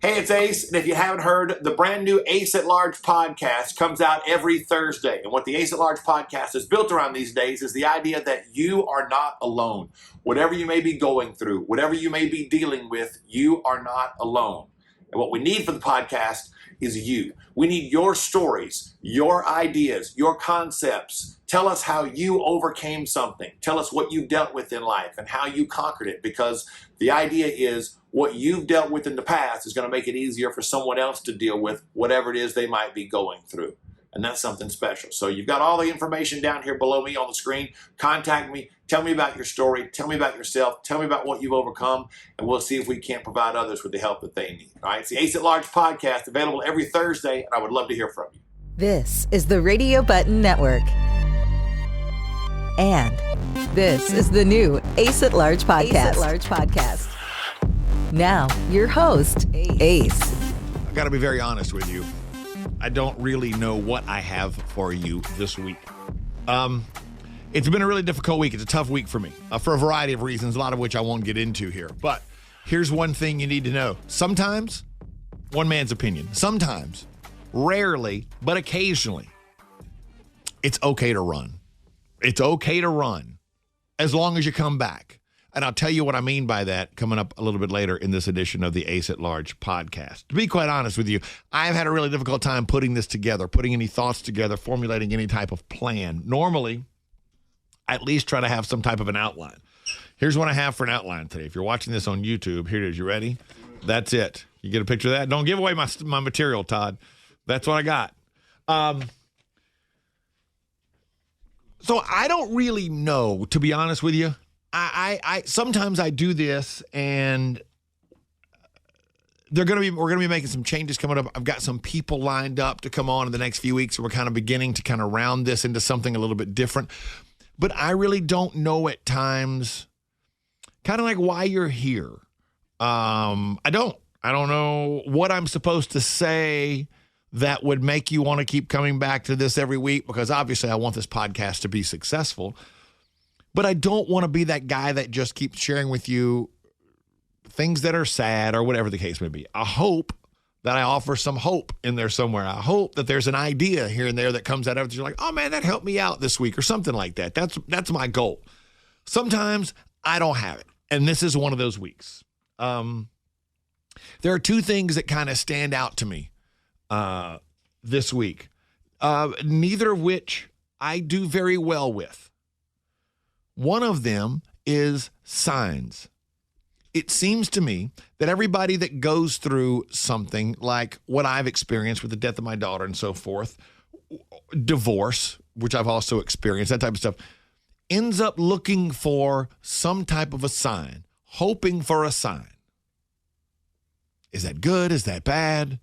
Hey, it's Ace, and if you haven't heard, the brand new Ace at Large podcast comes out every Thursday. And what the Ace at Large podcast is built around these days is the idea that you are not alone. Whatever you may be going through, whatever you may be dealing with, you are not alone. And what we need for the podcast is you. We need your stories, your ideas, your concepts. Tell us how you overcame something. Tell us what you dealt with in life and how you conquered it, because the idea is what you've dealt with in the past is going to make it easier for someone else to deal with whatever it is they might be going through. And that's something special. So you've got all the information down here below me on the screen. Contact me. Tell me about your story. Tell me about yourself. Tell me about what you've overcome. And we'll see if we can't provide others with the help that they need. All right. It's the Ace at Large podcast, available every Thursday. And I would love to hear from you. This is the Radio Button Network. And this is the new Ace at Large podcast. Ace at Large podcast. Now, your host, Ace. I got to be very honest with you. I don't really know what I have for you this week. It's been a really difficult week. It's a tough week for me for a variety of reasons, a lot of which I won't get into here. But here's one thing you need to know. Sometimes, one man's opinion. Sometimes, rarely, but occasionally, it's okay to run. It's okay to run as long as you come back. And I'll tell you what I mean by that coming up a little bit later in this edition of the Ace at Large podcast. To be quite honest with you, I've had a really difficult time putting this together, putting any thoughts together, formulating any type of plan. Normally, I at least try to have some type of an outline. Here's what I have for an outline today. If you're watching this on YouTube, here it is. You ready? That's it. You get a picture of that? Don't give away my material, Todd. That's what I got. So I don't really know, to be honest with you. I sometimes I do this, and we're gonna be making some changes coming up. I've got some people lined up to come on in the next few weeks, and we're kind of beginning to kind of round this into something a little bit different. But I really don't know at times, kind of like why you're here. I don't know what I'm supposed to say that would make you want to keep coming back to this every week, because obviously I want this podcast to be successful. But I don't want to be that guy that just keeps sharing with you things that are sad or whatever the case may be. I hope that I offer some hope in there somewhere. I hope that there's an idea here and there that comes out of it. You're like, oh man, that helped me out this week or something like that. That's my goal. Sometimes I don't have it. And this is one of those weeks. There are two things that kind of stand out to me this week, neither of which I do very well with. One of them is signs. It seems to me that everybody that goes through something like what I've experienced with the death of my daughter and so forth, divorce, which I've also experienced, that type of stuff, ends up looking for some type of a sign, hoping for a sign. Is that good? Is that bad?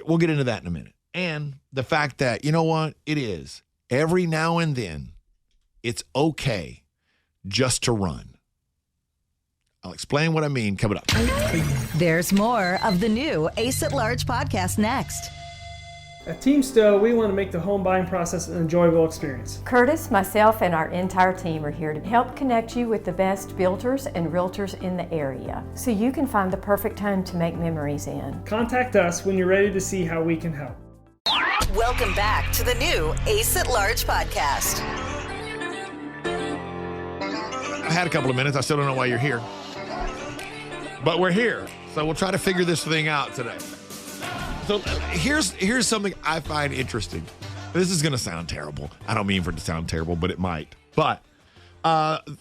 We'll get into that in a minute. And the fact that, you know what, it is. Every now and then, it's okay just to run. I'll explain what I mean coming up. There's more of the new Ace at Large podcast next. At Team Stowe, we want to make the home buying process an enjoyable experience. Curtis, myself, and our entire team are here to help connect you with the best builders and realtors in the area, so you can find the perfect home to make memories in. Contact us when you're ready to see how we can help. Welcome back to the new Ace at Large podcast. I had a couple of minutes. I still don't know why you're here. But we're here. So we'll try to figure this thing out today. So here's something I find interesting. This is going to sound terrible. I don't mean for it to sound terrible, but it might. But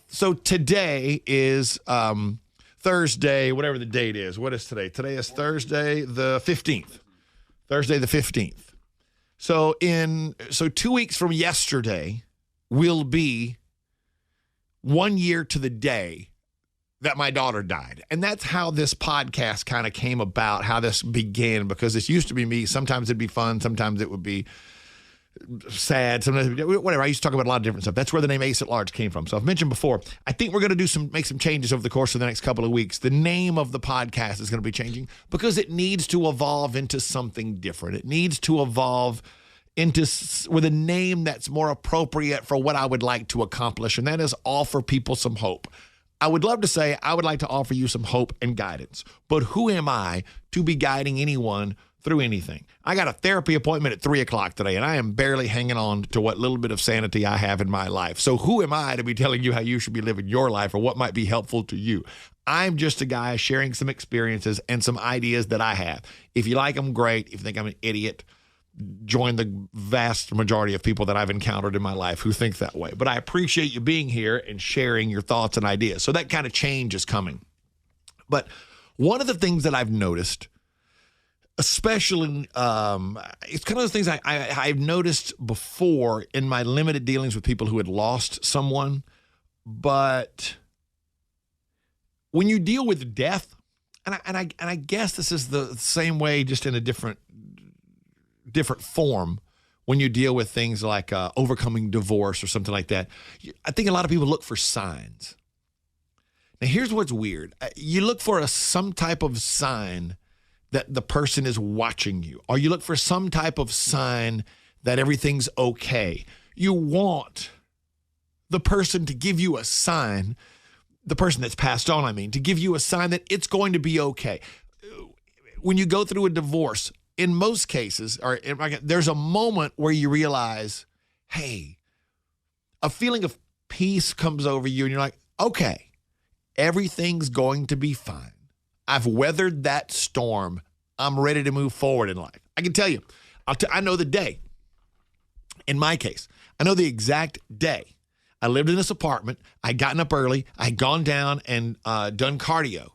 so today is Thursday, whatever the date is. What is today? Today is Thursday the 15th. Thursday the 15th. So 2 weeks from yesterday will be 1 year to the day that my daughter died. And that's how this podcast kind of came about, how this began, because this used to be me. Sometimes it'd be fun. Sometimes it would be sad. Sometimes, whatever. I used to talk about a lot of different stuff. That's where the name Ace at Large came from. So I've mentioned before, I think we're going to make some changes over the course of the next couple of weeks. The name of the podcast is going to be changing because it needs to evolve into something different. It needs to evolve with a name that's more appropriate for what I would like to accomplish, and that is offer people some hope. I would love to say I would like to offer you some hope and guidance, but who am I to be guiding anyone through anything? I got a therapy appointment at 3:00 today, and I am barely hanging on to what little bit of sanity I have in my life. So who am I to be telling you how you should be living your life or what might be helpful to you? I'm just a guy sharing some experiences and some ideas that I have. If you like them, great. If you think I'm an idiot, join the vast majority of people that I've encountered in my life who think that way. But I appreciate you being here and sharing your thoughts and ideas. So that kind of change is coming. But one of the things that I've noticed, especially, it's kind of those things I've noticed before in my limited dealings with people who had lost someone. But when you deal with death, and I guess this is the same way, just in a different form, when you deal with things like overcoming divorce or something like that, I think a lot of people look for signs. Now, here's what's weird. You look for some type of sign that the person is watching you, or you look for some type of sign that everything's okay. You want the person to give you a sign, the person that's passed on, to give you a sign that it's going to be okay. When you go through a divorce, in most cases, there's a moment where you realize, hey, a feeling of peace comes over you and you're like, okay, everything's going to be fine. I've weathered that storm. I'm ready to move forward in life. I can tell you, I know the day. In my case, I know the exact day. I lived in this apartment. I'd gotten up early. I'd gone down and done cardio.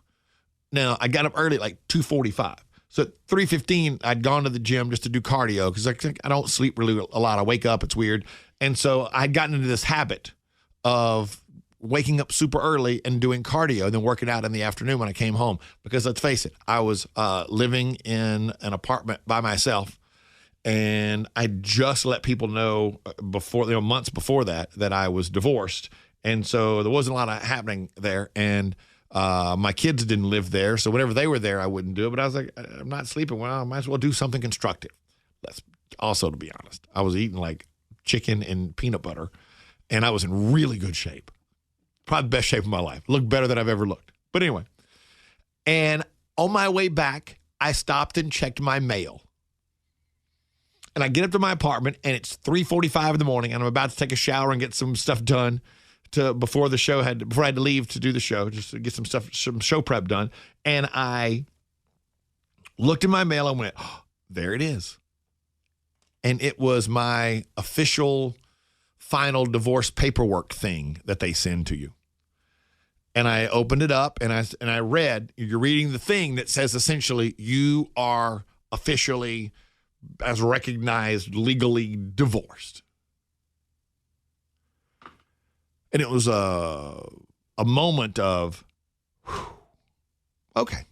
Now, I got up early at like 2:45. So at 3:15, I'd gone to the gym just to do cardio because I don't sleep really a lot. I wake up, it's weird. And so I'd gotten into this habit of waking up super early and doing cardio and then working out in the afternoon when I came home. Because let's face it, I was living in an apartment by myself, and I just let people know months before that I was divorced. And so there wasn't a lot of happening there. And my kids didn't live there, so whenever they were there, I wouldn't do it. But I was like, I'm not sleeping well. I might as well do something constructive. Also, to be honest, I was eating like chicken and peanut butter, and I was in really good shape. Probably the best shape of my life. Looked better than I've ever looked. But anyway, and on my way back, I stopped and checked my mail. And I get up to my apartment, and it's 3:45 in the morning, and I'm about to take a shower and get some stuff done before I had to leave to do the show, just to get some show prep done. And I looked in my mail and went, oh, there it is. And it was my official final divorce paperwork thing that they send to you. And I opened it up and I read, you're reading the thing that says essentially you are officially, as recognized, legally divorced. And it was a moment of, whew, okay,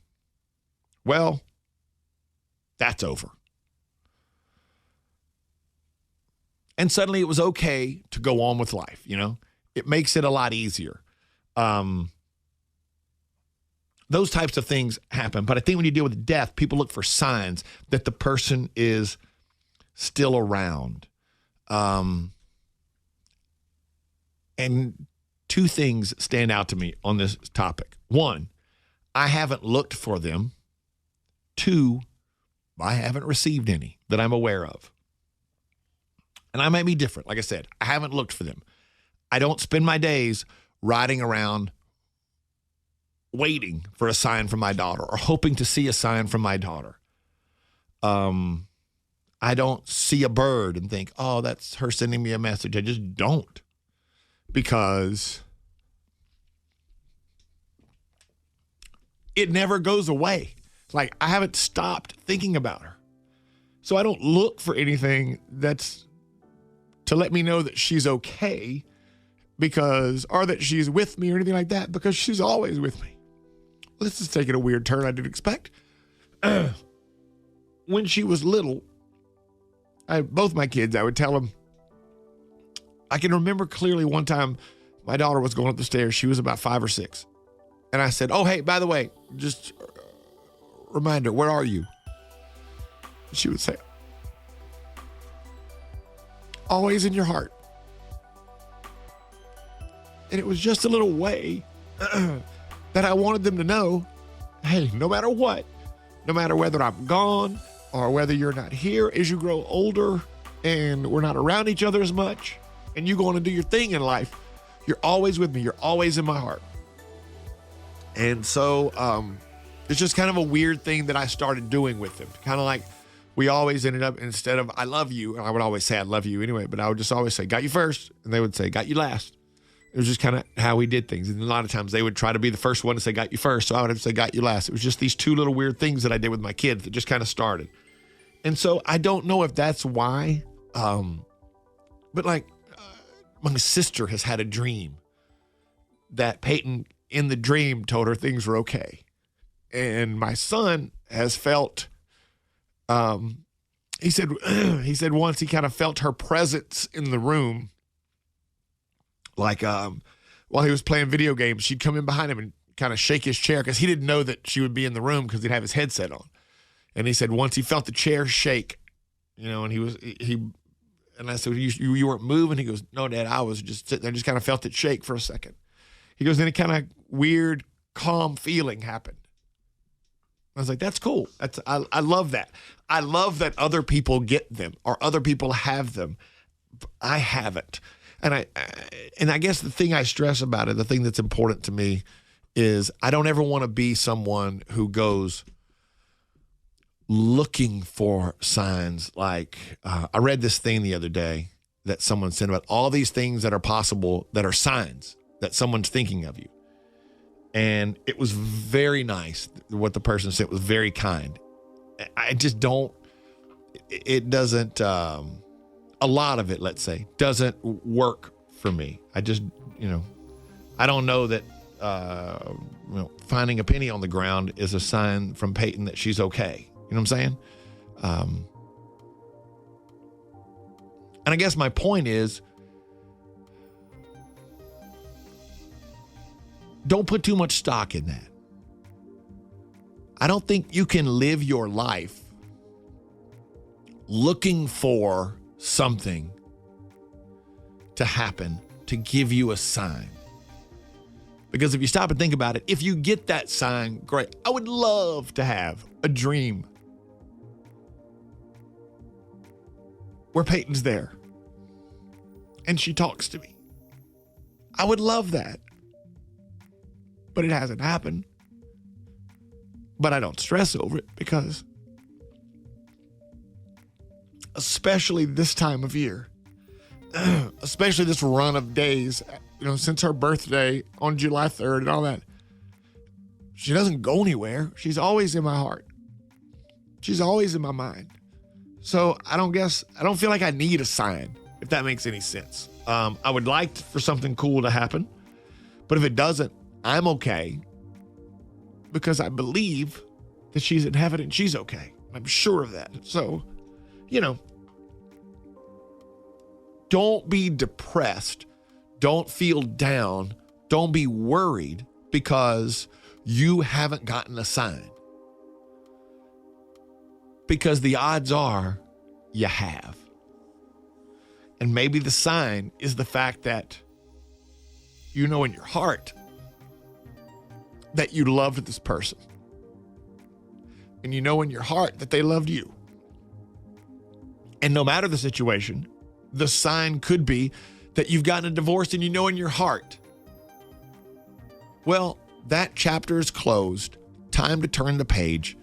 well, that's over. And suddenly it was okay to go on with life, It makes it a lot easier. Those types of things happen. But I think when you deal with death, people look for signs that the person is still around. And two things stand out to me on this topic. One, I haven't looked for them. Two, I haven't received any that I'm aware of. And I may be different. Like I said, I haven't looked for them. I don't spend my days riding around waiting for a sign from my daughter or hoping to see a sign from my daughter. I don't see a bird and think, oh, that's her sending me a message. I just don't. Because it never goes away. Like, I haven't stopped thinking about her. So I don't look for anything that's to let me know that she's okay or that she's with me or anything like that, because she's always with me. This is taking a weird turn I didn't expect. When she was little, both my kids, I would tell them, I can remember clearly one time my daughter was going up the stairs. She was about 5 or 6. And I said, oh, hey, by the way, just a reminder, where are you? She would say, always in your heart. And it was just a little way that I wanted them to know, hey, no matter what, no matter whether I'm gone or whether you're not here as you grow older and we're not around each other as much and you go on and do your thing in life, you're always with me. You're always in my heart. And so it's just kind of a weird thing that I started doing with them. Kind of like we always ended up, instead of I love you, and I would always say I love you anyway, but I would just always say, got you first. And they would say, got you last. It was just kind of how we did things. And a lot of times they would try to be the first one to say, got you first. So I would have to say, got you last. It was just these two little weird things that I did with my kids that just kind of started. And so I don't know if that's why, but like my sister has had a dream that Peyton in the dream told her things were okay. And my son has felt, he said once he kind of felt her presence in the room. Like while he was playing video games, she'd come in behind him and kind of shake his chair because he didn't know that she would be in the room because he'd have his headset on. And he said once he felt the chair shake, and I said, you weren't moving? He goes, no, Dad, I was just sitting there, just kind of felt it shake for a second. He goes, then a kind of weird, calm feeling happened. I was like, that's cool. I love that. I love that other people get them or other people have them. I haven't. And I guess the thing I stress about it, the thing that's important to me is I don't ever want to be someone who goes looking for signs. Like I read this thing the other day that someone said about all these things that are possible that are signs that someone's thinking of you. And it was very nice. What the person said was very kind. I just don't, it doesn't, a lot of it, let's say, doesn't work for me. I just, I don't know that, finding a penny on the ground is a sign from Peyton that she's okay. You know what I'm saying? And I guess my point is, don't put too much stock in that. I don't think you can live your life looking for something to happen to give you a sign. Because if you stop and think about it, if you get that sign, great. I would love to have a dream where Peyton's there and she talks to me. I would love that. But it hasn't happened. But I don't stress over it because, especially this time of year, especially this run of days, since her birthday on July 3rd and all that, she doesn't go anywhere. She's always in my heart. She's always in my mind. So I don't feel like I need a sign, if that makes any sense. I would like for something cool to happen, but if it doesn't, I'm okay because I believe that she's in heaven and she's okay. I'm sure of that. So, don't be depressed. Don't feel down. Don't be worried because you haven't gotten a sign. Because the odds are you have. And maybe the sign is the fact that you know in your heart that you loved this person. And you know in your heart that they loved you. And no matter the situation, the sign could be that you've gotten a divorce and you know in your heart, well, that chapter is closed. Time to turn the page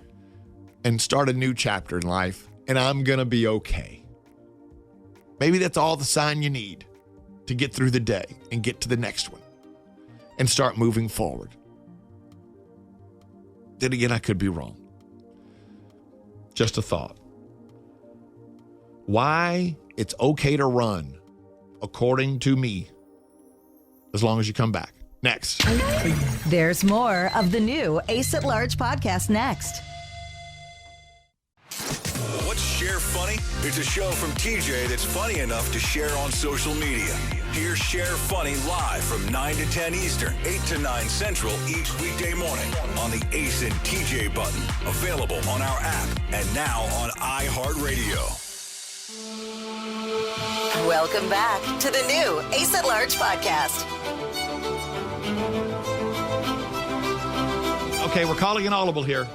and start a new chapter in life. And I'm going to be okay. Maybe that's all the sign you need to get through the day and get to the next one and start moving forward. Then again, I could be wrong. Just a thought. Why it's okay to run, according to me, as long as you come back. Next. There's more of the new Ace at Large podcast next. What's Share Funny? It's a show from TJ that's funny enough to share on social media. Hear Share Funny live from 9 to 10 Eastern, 8 to 9 Central each weekday morning on the Ace and TJ button. Available on our app and now on iHeartRadio. Welcome back to the new Ace at Large podcast. Okay, we're calling an audible here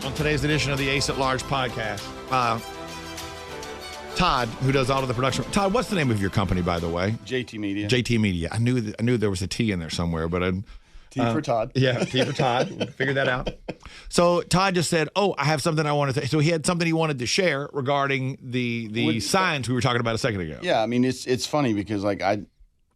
on today's edition of the Ace at Large podcast. Todd, who does all of the production. Todd, what's the name of your company, by the way? JT Media. JT Media. I knew there was a T in there somewhere, but T for Todd. Yeah, T for Todd. We'll figure that out. So Todd just said, "Oh, I have something I wanted to." So he had something he wanted to share regarding the signs we were talking about a second ago. Yeah, I mean it's funny because like what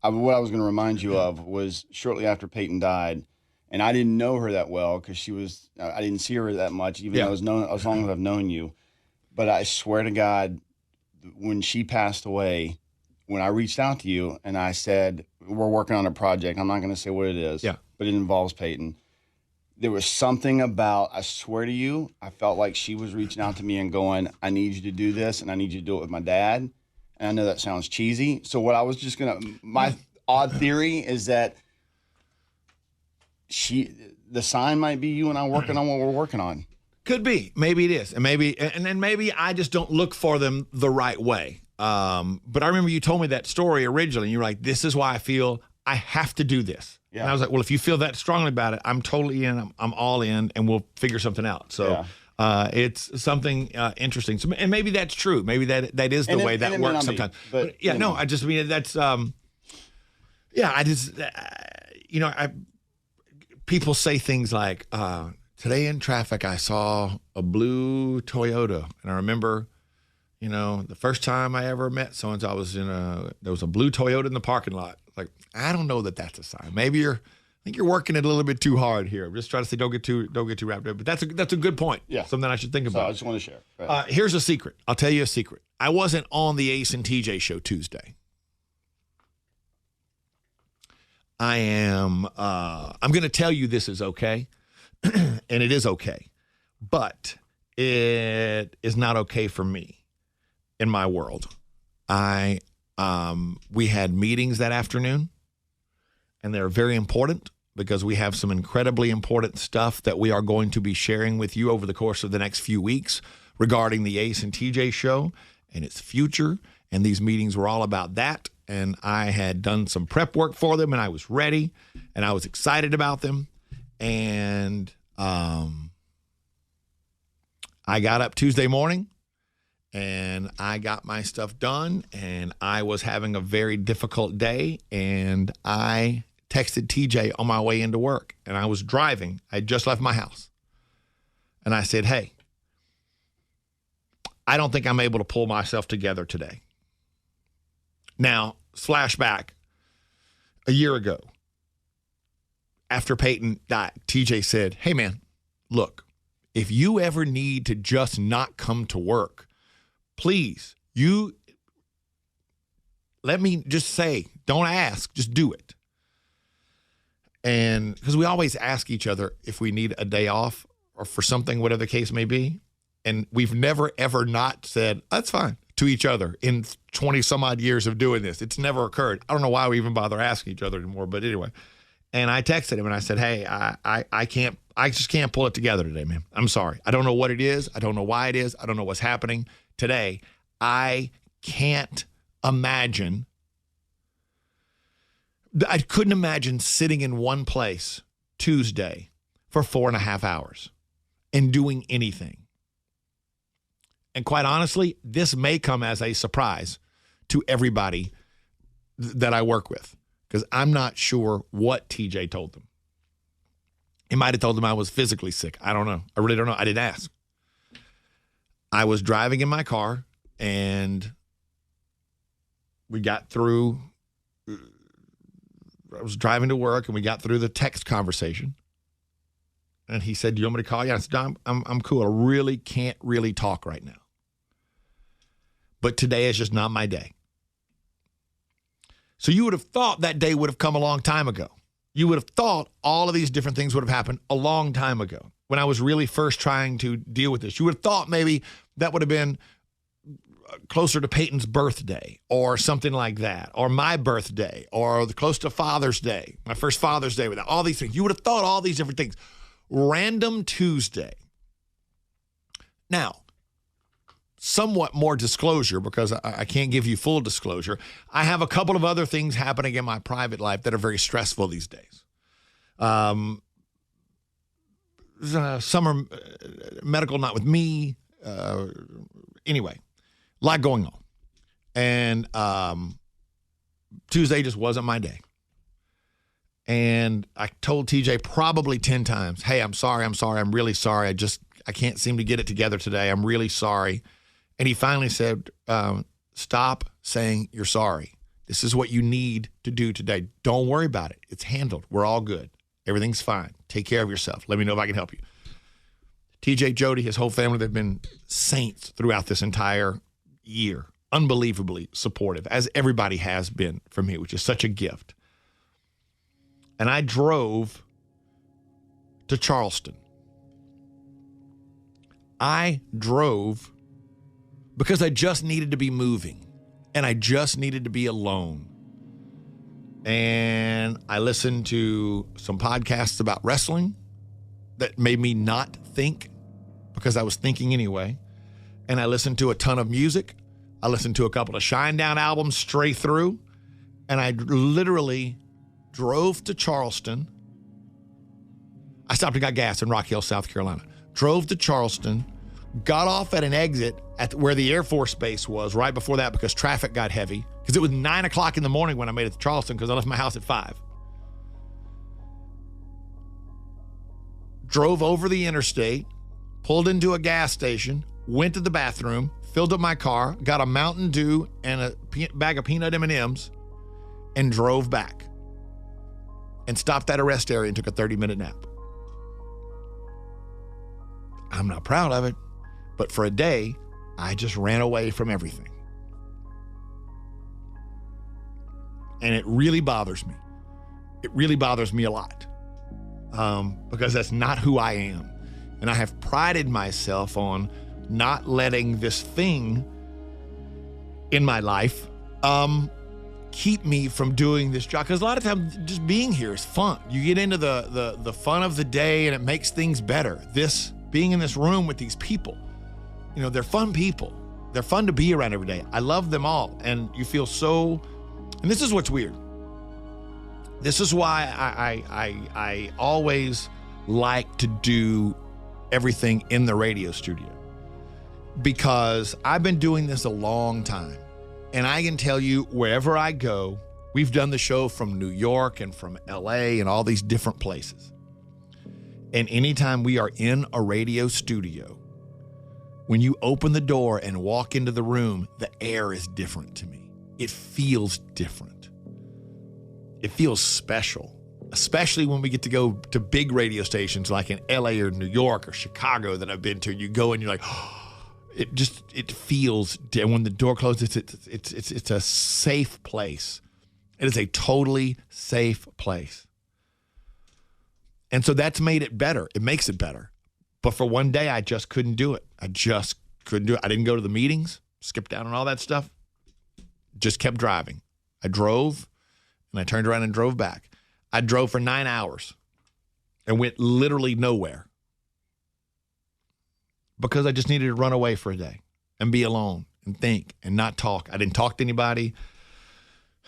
I was going to remind you of was shortly after Peyton died, and I didn't know her that well because I didn't see her that much, even though as long as I've known you. But I swear to God, when she passed away, when I reached out to you and I said, we're working on a project, I'm not going to say what it is, but it involves Peyton. There was something about, I swear to you, I felt like she was reaching out to me and going, I need you to do this and I need you to do it with my dad. And I know that sounds cheesy. So what I was just going to, my odd theory is that the sign might be you and I working on what we're working on. Could be. Maybe it is. And then maybe I just don't look for them the right way. But I remember you told me that story originally. And you were like, this is why I feel I have to do this. Yeah. And I was like, well, if you feel that strongly about it, I'm totally in. I'm all in, and we'll figure something out. So it's something interesting. So, and maybe that's true. Maybe that is the way that works sometimes. But I just mean that's people say things like, today in traffic, I saw a blue Toyota. And I remember, the first time I ever met so-and-so, there was a blue Toyota in the parking lot. Like, I don't know that that's a sign. Maybe I think you're working it a little bit too hard here. I'm just trying to say, don't get too wrapped up. But that's a good point. Yeah. Something I should think about. So I just want to share. Right. Here's a secret. I'll tell you a secret. I wasn't on the Ace and TJ show Tuesday. I'm going to tell you this is okay. And it is okay, but it is not okay for me in my world. We had meetings that afternoon, and they're very important because we have some incredibly important stuff that we are going to be sharing with you over the course of the next few weeks regarding the Ace and TJ show and its future. And these meetings were all about that. And I had done some prep work for them, and I was ready, and I was excited about them. And I got up Tuesday morning and I got my stuff done, and I was having a very difficult day, and I texted TJ on my way into work, and I was driving. I had just left my house, and I said, hey, I don't think I'm able to pull myself together today. Now, flashback a year ago. After Peyton died, TJ said, hey, man, look, if you ever need to just not come to work, please, let me just say, don't ask, just do it. And because we always ask each other if we need a day off or for something, whatever the case may be. And we've never, ever not said, that's fine, to each other in 20 some odd years of doing this. It's never occurred. I don't know why we even bother asking each other anymore, but anyway. And I texted him and I said, hey, I just can't pull it together today, man. I'm sorry. I don't know what it is. I don't know why it is. I don't know what's happening today. I can't imagine. I couldn't imagine sitting in one place Tuesday for 4.5 hours and doing anything. And quite honestly, this may come as a surprise to everybody that I work with, because I'm not sure what TJ told them. He might have told them I was physically sick. I don't know. I really don't know. I didn't ask. I was driving in my car, and we got through. I was driving to work, and we got through the text conversation. And he said, do you want me to call you? I said, no, I'm cool. I really can't really talk right now. But today is just not my day. So you would have thought that day would have come a long time ago. You would have thought all of these different things would have happened a long time ago when I was really first trying to deal with this. You would have thought maybe that would have been closer to Peyton's birthday or something like that, or my birthday, or close to Father's Day, my first Father's Day, with all these things. You would have thought all these different things. Random Tuesday. Now, somewhat more disclosure, because I can't give you full disclosure. I have a couple of other things happening in my private life that are very stressful these days. summer medical, not with me. Anyway, a lot going on. And Tuesday just wasn't my day. And I told TJ probably 10 times, hey, I'm sorry, I'm really sorry. I can't seem to get it together today. I'm really sorry. And he finally said, stop saying you're sorry. This is what you need to do today. Don't worry about it. It's handled. We're all good. Everything's fine. Take care of yourself. Let me know if I can help you. TJ, Jody, his whole family, they've been saints throughout this entire year. Unbelievably supportive, as everybody has been for me, which is such a gift. And I drove to Charleston. I drove because I just needed to be moving and I just needed to be alone. And I listened to some podcasts about wrestling that made me not think because I was thinking anyway. And I listened to a ton of music. I listened to a couple of Shinedown albums straight through. And I literally drove to Charleston. I stopped and got gas in Rock Hill, South Carolina. Drove to Charleston, got off at an exit at where the Air Force Base was right before that because traffic got heavy. Because it was 9 o'clock in the morning when I made it to Charleston because I left my house at 5. Drove over the interstate, pulled into a gas station, went to the bathroom, filled up my car, got a Mountain Dew and a bag of peanut M&Ms, and drove back. And stopped at a rest area and took a 30-minute nap. I'm not proud of it, but for a day, I just ran away from everything. And it really bothers me. It really bothers me a lot because that's not who I am. And I have prided myself on not letting this thing in my life keep me from doing this job. Because a lot of times just being here is fun. You get into the fun of the day and it makes things better. Being in this room with these people, you know, they're fun people. They're fun to be around every day. I love them all. And you feel so, and this is what's weird. This is why I always like to do everything in the radio studio. Because I've been doing this a long time. And I can tell you, wherever I go, we've done the show from New York and from LA and all these different places. And anytime we are in a radio studio, when you open the door and walk into the room, the air is different to me. It feels different. It feels special, especially when we get to go to big radio stations like in LA or New York or Chicago that I've been to. You go and you're like, oh, it feels, and when the door closes, it's a safe place. It is a totally safe place. And so that's made it better. It makes it better. But for one day, I just couldn't do it. I just couldn't do it. I didn't go to the meetings, skipped out on all that stuff. Just kept driving. I drove, and I turned around and drove back. I drove for 9 hours and went literally nowhere because I just needed to run away for a day and be alone and think and not talk. I didn't talk to anybody.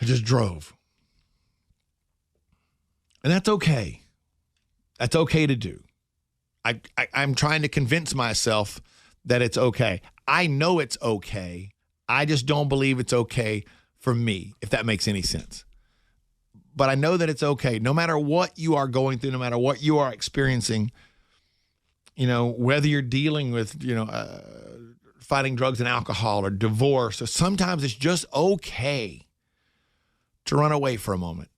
I just drove. And that's okay. That's okay to do. I'm trying to convince myself that it's okay. I know it's okay. I just don't believe it's okay for me, if that makes any sense. But I know that it's okay. No matter what you are going through, no matter what you are experiencing, you know, whether you're dealing with, fighting drugs and alcohol or divorce, or sometimes it's just okay to run away for a moment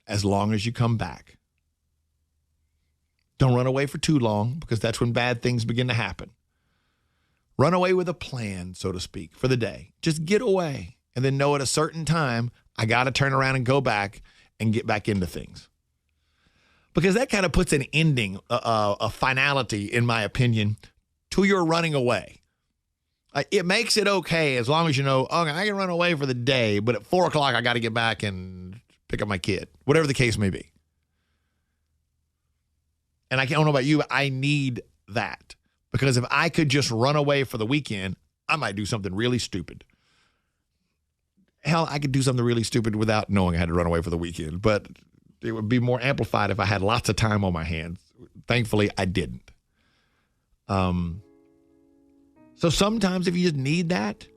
as long as you come back. Don't run away for too long because that's when bad things begin to happen. Run away with a plan, so to speak, for the day. Just get away and then know at a certain time, I got to turn around and go back and get back into things. Because that kind of puts an ending, a finality, in my opinion, to your running away. It makes it okay as long as you know, okay, I can run away for the day, but at 4 o'clock, I got to get back and pick up my kid, whatever the case may be. And I don't know about you, but I need that. Because if I could just run away for the weekend, I might do something really stupid. Hell, I could do something really stupid without knowing I had to run away for the weekend. But It would be more amplified if I had lots of time on my hands. Thankfully, I didn't. So sometimes if you just need that,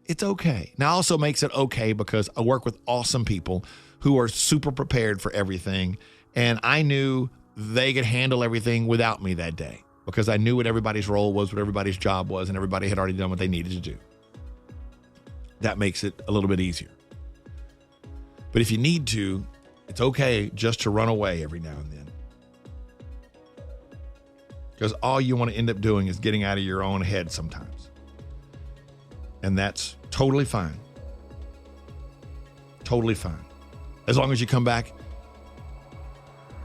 it's okay. Now, also makes it okay because I work with awesome people who are super prepared for everything. And I knew they could handle everything without me that day because I knew what everybody's role was, what everybody's job was, and everybody had already done what they needed to do. That makes it a little bit easier. But if you need to, it's okay just to run away every now and then. Because all you want to end up doing is getting out of your own head sometimes. And that's totally fine. Totally fine. As long as you come back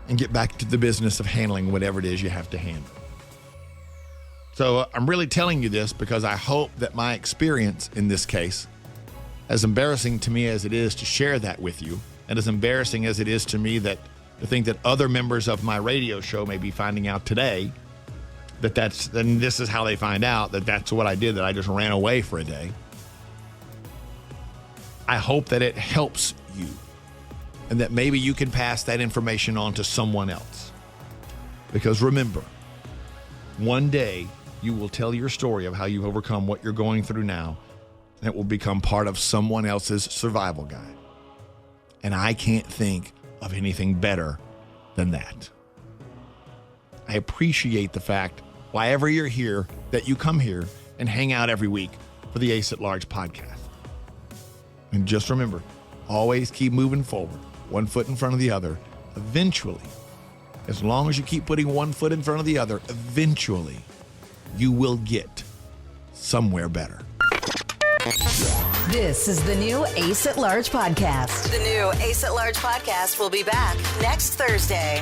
and get back to the business of handling whatever it is you have to handle. So I'm really telling you this because I hope that my experience in this case, as embarrassing to me as it is to share that with you, and as embarrassing as it is to me that to think that other members of my radio show may be finding out today, then this is how they find out that that's what I did, that I just ran away for a day. I hope that it helps you and that maybe you can pass that information on to someone else. Because remember, one day you will tell your story of how you've overcome what you're going through now, and it will become part of someone else's survival guide. And I can't think of anything better than that. I appreciate the fact, why ever you're here, that you come here and hang out every week for the Ace at Large podcast. And just remember, always keep moving forward, one foot in front of the other. Eventually, as long as you keep putting one foot in front of the other, eventually you will get somewhere better. This is the new Ace at Large podcast. The new Ace at Large podcast will be back next Thursday.